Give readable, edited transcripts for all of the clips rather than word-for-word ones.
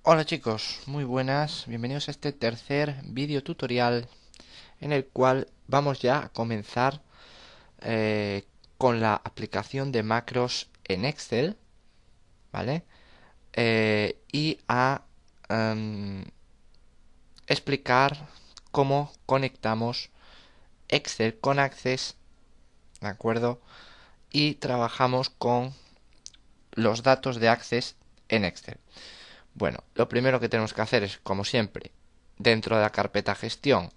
Hola chicos, muy buenas, bienvenidos a este tercer vídeo tutorial en el cual vamos ya a comenzar con la aplicación de macros en Excel, ¿vale? Y a explicar cómo conectamos Excel con Access, ¿de acuerdo? Y trabajamos con los datos de Access en Excel. Bueno, lo primero que tenemos que hacer es, como siempre, dentro de la carpeta gestión,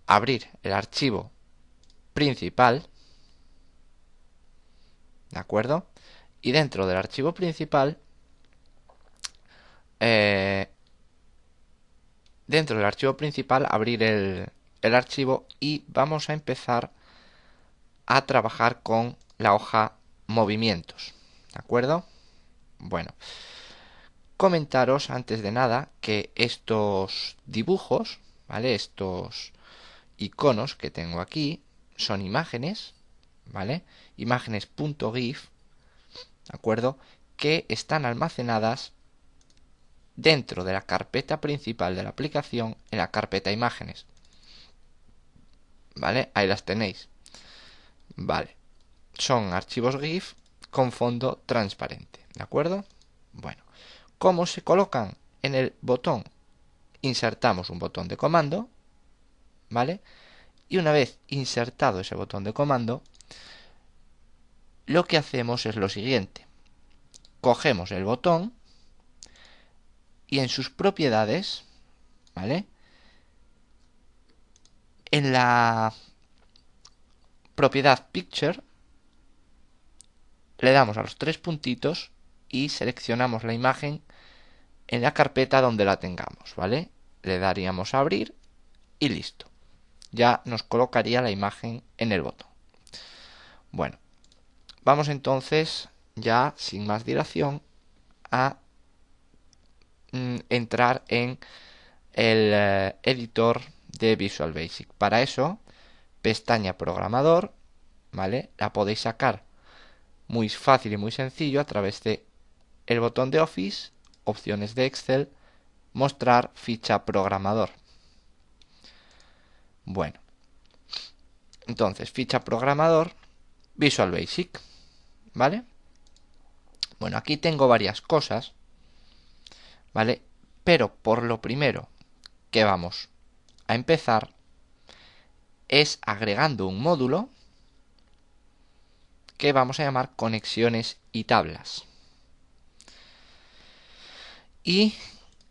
abrir el archivo principal, ¿de acuerdo? Y eh, dentro del archivo principal abrir el archivo y vamos a empezar a trabajar con la hoja movimientos, ¿de acuerdo? Bueno, comentaros antes de nada que estos dibujos, ¿vale? Estos iconos que tengo aquí son imágenes, ¿vale? Imágenes.gif, ¿de acuerdo? Que están almacenadas dentro de la carpeta principal de la aplicación en la carpeta imágenes, ¿vale? Ahí las tenéis, ¿vale? Son archivos GIF con fondo transparente, ¿de acuerdo? Bueno, ¿cómo se colocan en el botón? Insertamos un botón de comando, ¿vale? Y una vez insertado ese botón de comando, lo que hacemos es lo siguiente. Cogemos el botón y en sus propiedades, ¿vale? En la propiedad Picture le damos a los tres puntitos y seleccionamos la imagen en la carpeta donde la tengamos, ¿vale? Le daríamos a abrir y listo. Ya nos colocaría la imagen en el botón. Bueno, vamos entonces ya sin más dilación a entrar en el editor de Visual Basic. Para eso, pestaña programador, ¿vale? La podéis sacar muy fácil y muy sencillo a través de el botón de Office, opciones de Excel, mostrar ficha programador. Bueno, entonces ficha programador, Visual Basic, ¿vale? Bueno, aquí tengo varias cosas, ¿vale? Pero por lo primero que vamos a empezar es agregando un módulo que vamos a llamar conexiones y tablas. Y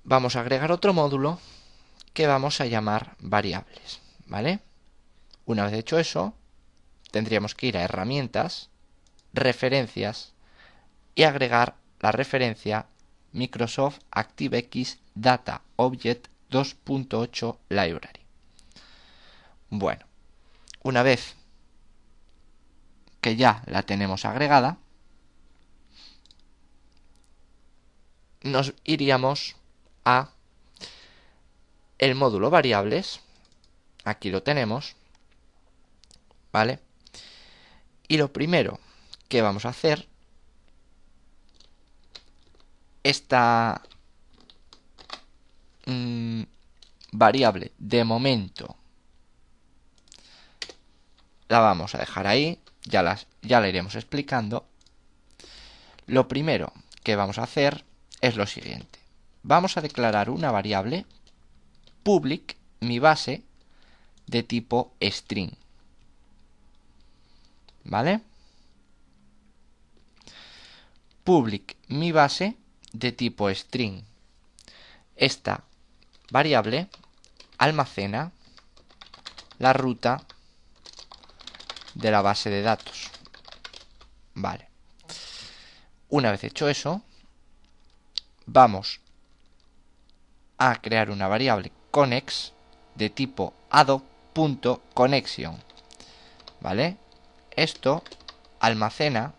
vamos a agregar otro módulo que vamos a llamar variables, ¿vale? Una vez hecho eso, tendríamos que ir a herramientas, referencias y agregar la referencia Microsoft ActiveX Data Object 2.8 Library. Bueno, una vez que ya la tenemos agregada, nos iríamos a el módulo variables. Aquí lo tenemos, ¿vale? Y lo primero que vamos a hacer, esta variable de momento la vamos a dejar ahí, ya la iremos explicando. Lo primero que vamos a hacer es lo siguiente. Vamos a declarar una variable public mi base de tipo string, ¿vale? Public mi base de tipo string. Esta variable almacena la ruta de la base de datos, ¿vale? Una vez hecho eso, vamos a crear una variable connex de tipo add.connection, ¿vale? Esto almacena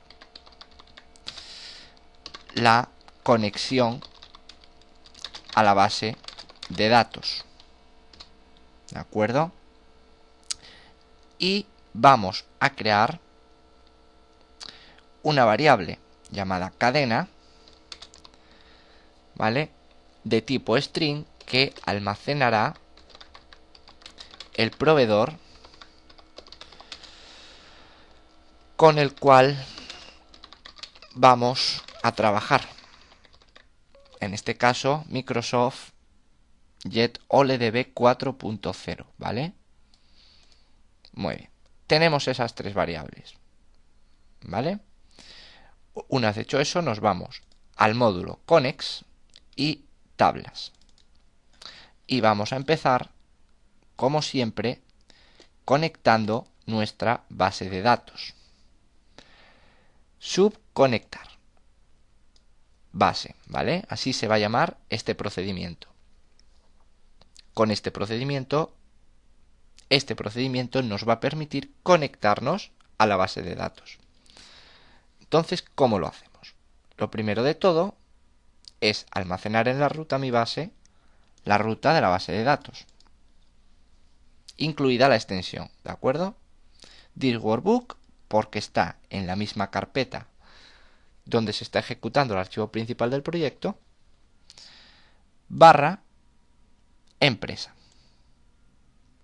la conexión a la base de datos, ¿de acuerdo? Y vamos a crear una variable llamada cadena, ¿vale? de tipo string que almacenará el proveedor con el cual vamos a trabajar. En este caso, Microsoft Jet OLEDB 4.0, ¿vale? Muy bien. Tenemos esas tres variables, ¿vale? Una vez hecho eso, nos vamos al módulo Connex y tablas. Y vamos a empezar, como siempre, conectando nuestra base de datos. Subconectar base, ¿vale? Así se va a llamar este procedimiento. Con este procedimiento nos va a permitir conectarnos a la base de datos. Entonces, ¿cómo lo hacemos? Lo primero de todo es almacenar en la ruta mi base la ruta de la base de datos, incluida la extensión, ¿de acuerdo? This workbook, porque está en la misma carpeta donde se está ejecutando el archivo principal del proyecto, barra empresa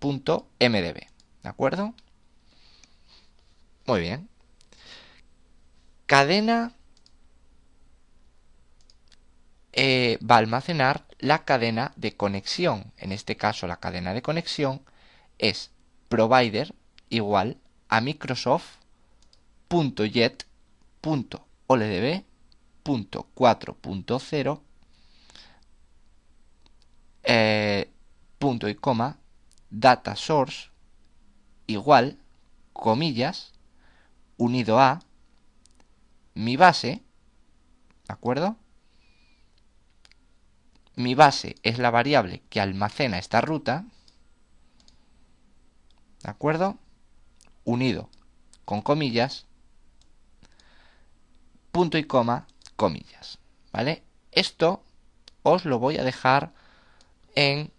.mdb, ¿de acuerdo? Muy bien. Cadena va a almacenar la cadena de conexión. En este caso, la cadena de conexión es provider igual a Microsoft.jet.oldb.4.0 punto y coma data source igual comillas unido a mi base, ¿de acuerdo? Mi base es la variable que almacena esta ruta, ¿de acuerdo? Unido con comillas, punto y coma, comillas, ¿vale? Esto os lo voy a dejar en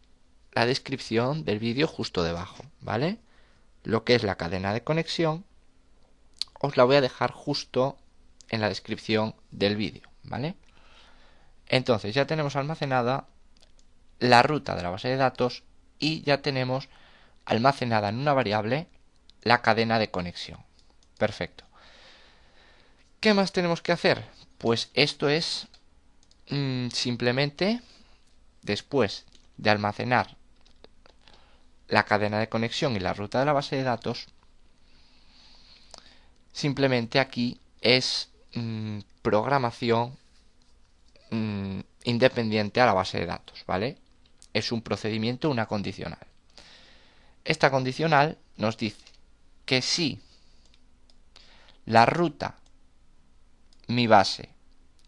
la descripción del vídeo justo debajo, ¿vale? Lo que es la cadena de conexión os la voy a dejar justo en la descripción del vídeo, ¿vale? Entonces ya tenemos almacenada la ruta de la base de datos y ya tenemos almacenada en una variable la cadena de conexión. Perfecto. ¿Qué más tenemos que hacer? Pues esto es simplemente después de almacenar la cadena de conexión y la ruta de la base de datos, simplemente aquí es programación independiente a la base de datos, ¿vale? Es un procedimiento, una condicional. Esta condicional nos dice que si la ruta mi base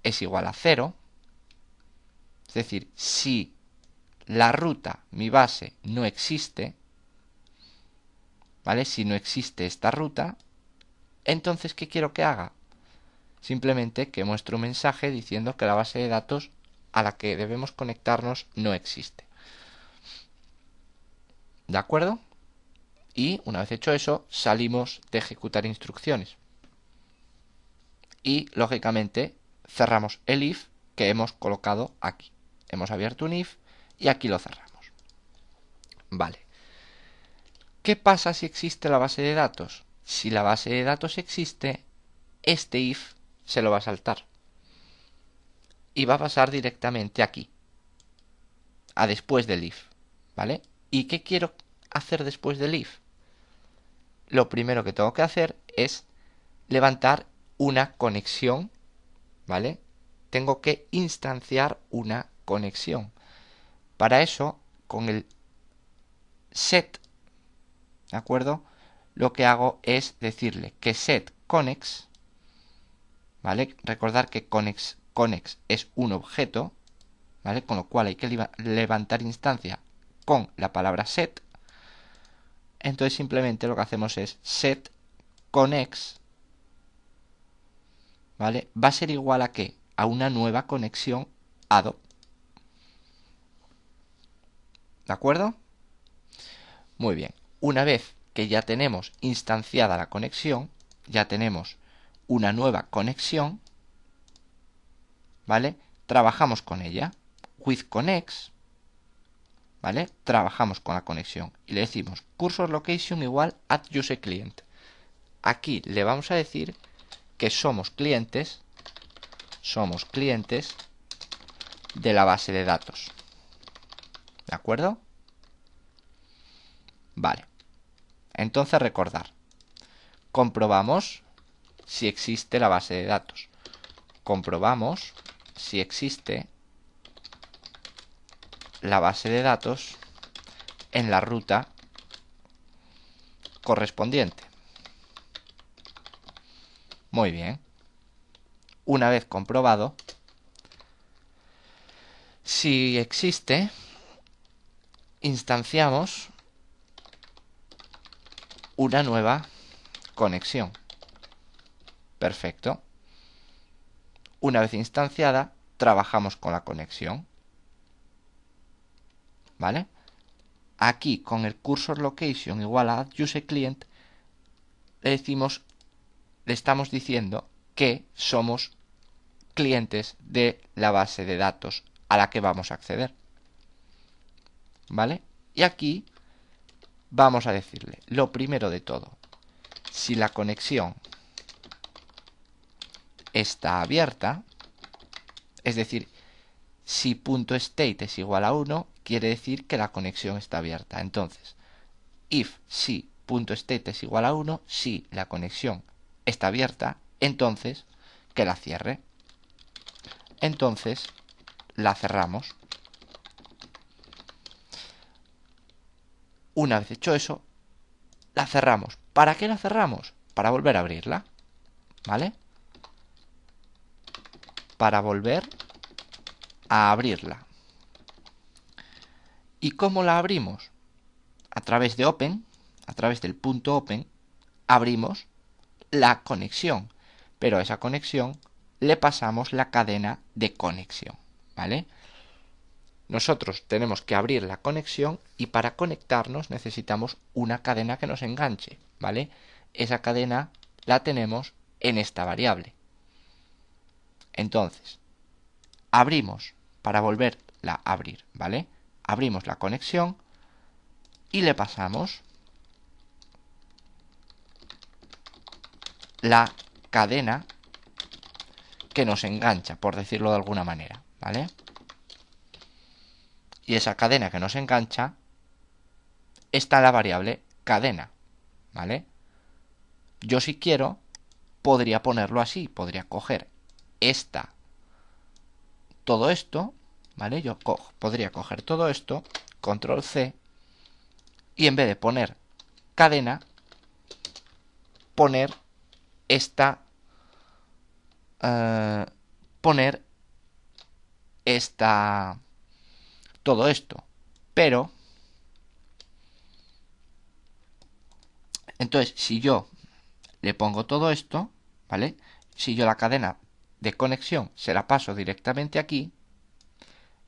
es igual a 0, es decir, si la ruta mi base no existe, ¿vale? Si no existe esta ruta, entonces ¿qué quiero que haga? Simplemente que muestre un mensaje diciendo que la base de datos a la que debemos conectarnos no existe. ¿De acuerdo? Y una vez hecho eso, salimos de ejecutar instrucciones. Y, lógicamente, cerramos el if que hemos colocado aquí. Hemos abierto un if y aquí lo cerramos. Vale. ¿Qué pasa si existe la base de datos? Si la base de datos existe, este if se lo va a saltar. Y va a pasar directamente aquí. A después del if. ¿Vale? ¿Y qué quiero hacer después del if? Lo primero que tengo que hacer es levantar una conexión, ¿vale? Tengo que instanciar una conexión. Para eso, con el set, ¿de acuerdo? Lo que hago es decirle que set connex, ¿vale? Recordar que connex es un objeto, ¿vale? Con lo cual hay que levantar instancia con la palabra set. Entonces simplemente lo que hacemos es set connex, ¿vale? Va a ser igual a ¿qué? A una nueva conexión add. ¿De acuerdo? Muy bien. Una vez que ya tenemos instanciada la conexión, ya tenemos una nueva conexión, ¿vale? Trabajamos con ella. with connects, ¿vale? Trabajamos con la conexión y le decimos cursor location igual add user client. Aquí le vamos a decir que somos clientes de la base de datos. ¿De acuerdo? Vale. Entonces recordar. Comprobamos si existe la base de datos. Comprobamos si existe la base de datos en la ruta correspondiente. Muy bien. Una vez comprobado, si existe, instanciamos una nueva conexión. Perfecto. Una vez instanciada, trabajamos con la conexión. ¿Vale? Aquí con el cursor location igual a add user client le estamos diciendo que somos clientes de la base de datos a la que vamos a acceder. ¿Vale? Y aquí vamos a decirle lo primero de todo. Si la conexión está abierta, es decir, si .state es igual a 1, quiere decir que la conexión está abierta. Entonces, if si .state es igual a 1, si la conexión está abierta, entonces que la cierre. Entonces la cerramos. Una vez hecho eso, la cerramos. ¿Para qué la cerramos? Para volver a abrirla. ¿Vale? Para volver a abrirla. ¿Y cómo la abrimos? A través de open, a través del punto open, abrimos la conexión. Pero a esa conexión le pasamos la cadena de conexión. ¿Vale? Nosotros tenemos que abrir la conexión y para conectarnos necesitamos una cadena que nos enganche, ¿vale? Esa cadena la tenemos en esta variable. Entonces, abrimos para volverla a abrir, ¿vale? Abrimos la conexión y le pasamos la cadena que nos engancha, por decirlo de alguna manera, ¿vale? Y esa cadena que nos engancha está en la variable cadena, ¿vale? Yo si quiero podría ponerlo así, podría coger todo esto, ¿vale? Yo podría coger todo esto, control C, y en vez de poner cadena, poner todo esto. Pero, entonces, si yo le pongo todo esto, ¿vale? Si yo la cadena de conexión se la paso directamente aquí,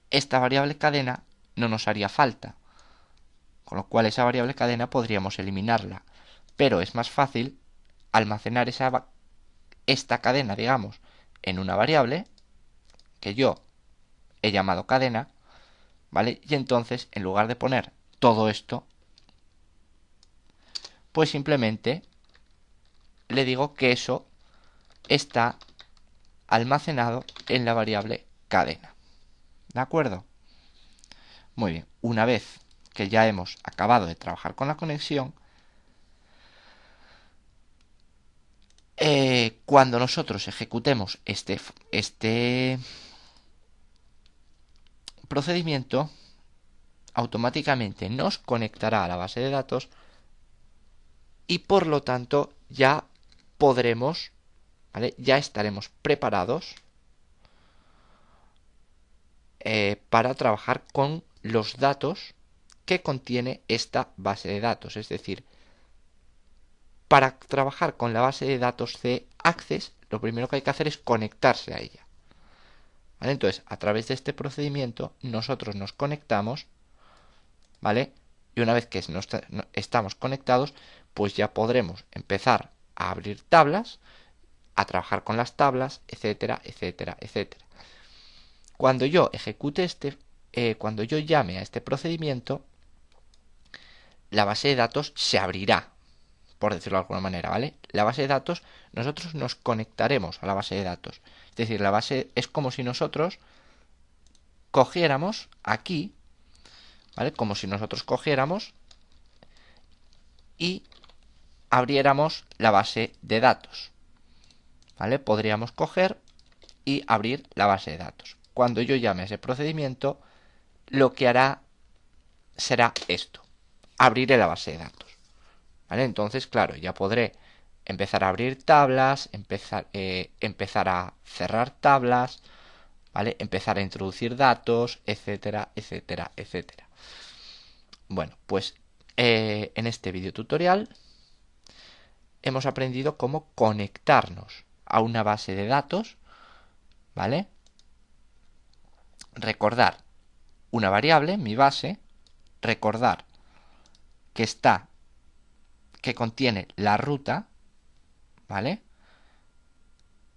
esta variable cadena no nos haría falta. Con lo cual esa variable cadena podríamos eliminarla. Pero es más fácil almacenar esta cadena, digamos, en una variable que yo he llamado cadena, ¿vale? Y entonces, en lugar de poner todo esto, pues simplemente le digo que eso está almacenado en la variable cadena. ¿De acuerdo? Muy bien. Una vez que ya hemos acabado de trabajar con la conexión, cuando nosotros ejecutemos este procedimiento, automáticamente nos conectará a la base de datos y por lo tanto ya podremos, ¿vale? Ya estaremos preparados para trabajar con los datos que contiene esta base de datos. Es decir, para trabajar con la base de datos de Access, lo primero que hay que hacer es conectarse a ella. ¿Vale? Entonces, a través de este procedimiento, nosotros nos conectamos, ¿vale? Y una vez que estamos conectados, pues ya podremos empezar a abrir tablas, a trabajar con las tablas, etcétera, etcétera, etcétera. Cuando yo ejecute este cuando yo llame a este procedimiento, la base de datos se abrirá, por decirlo de alguna manera, ¿vale? La base de datos, nosotros nos conectaremos a la base de datos. Es decir, la base es como si nosotros cogiéramos aquí, ¿vale? Como si nosotros cogiéramos y abriéramos la base de datos, ¿vale? Podríamos coger y abrir la base de datos. Cuando yo llame a ese procedimiento, lo que hará será esto: abriré la base de datos, ¿vale? Entonces, claro, ya podré empezar a abrir tablas, empezar a cerrar tablas, ¿vale? Empezar a introducir datos, etcétera, etcétera, etcétera. Bueno, pues en este video tutorial hemos aprendido cómo conectarnos a una base de datos, ¿vale? Recordar una variable, mi base, recordar que contiene la ruta, ¿vale?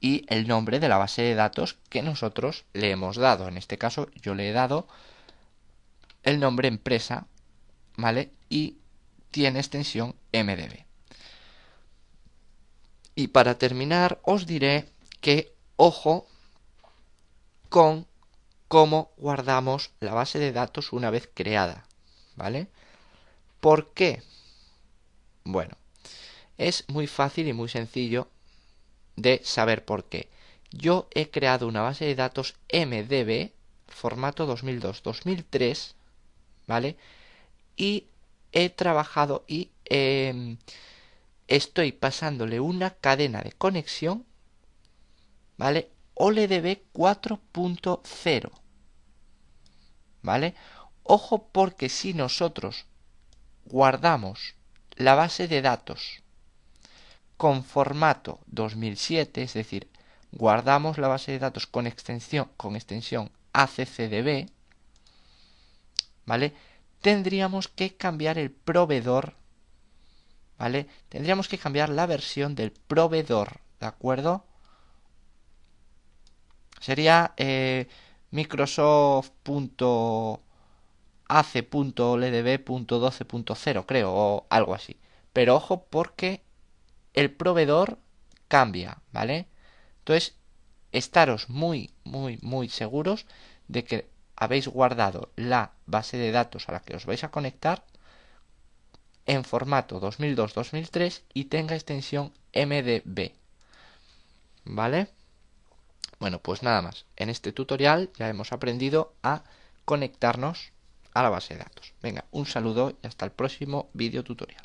Y el nombre de la base de datos que nosotros le hemos dado. En este caso yo le he dado el nombre empresa, ¿vale? Y tiene extensión MDB. Y para terminar os diré que ojo con cómo guardamos la base de datos una vez creada, ¿vale? ¿Por qué? Bueno, es muy fácil y muy sencillo de saber por qué. Yo he creado una base de datos MDB, formato 2002-2003, ¿vale? Y he trabajado y estoy pasándole una cadena de conexión, ¿vale? OLEDB 4.0, ¿vale? Ojo, porque si nosotros guardamos la base de datos con formato 2007, es decir, guardamos la base de datos con extensión ACCDB, ¿vale? Tendríamos que cambiar el proveedor, ¿vale? Tendríamos que cambiar la versión del proveedor, ¿de acuerdo? Sería Microsoft.ac.ldb.12.0, creo, o algo así. Pero ojo, porque el proveedor cambia, ¿vale? Entonces, estaros muy, muy, muy seguros de que habéis guardado la base de datos a la que os vais a conectar en formato 2002-2003 y tenga extensión MDB, ¿vale? Bueno, pues nada más. En este tutorial ya hemos aprendido a conectarnos a la base de datos. Venga, un saludo y hasta el próximo video tutorial.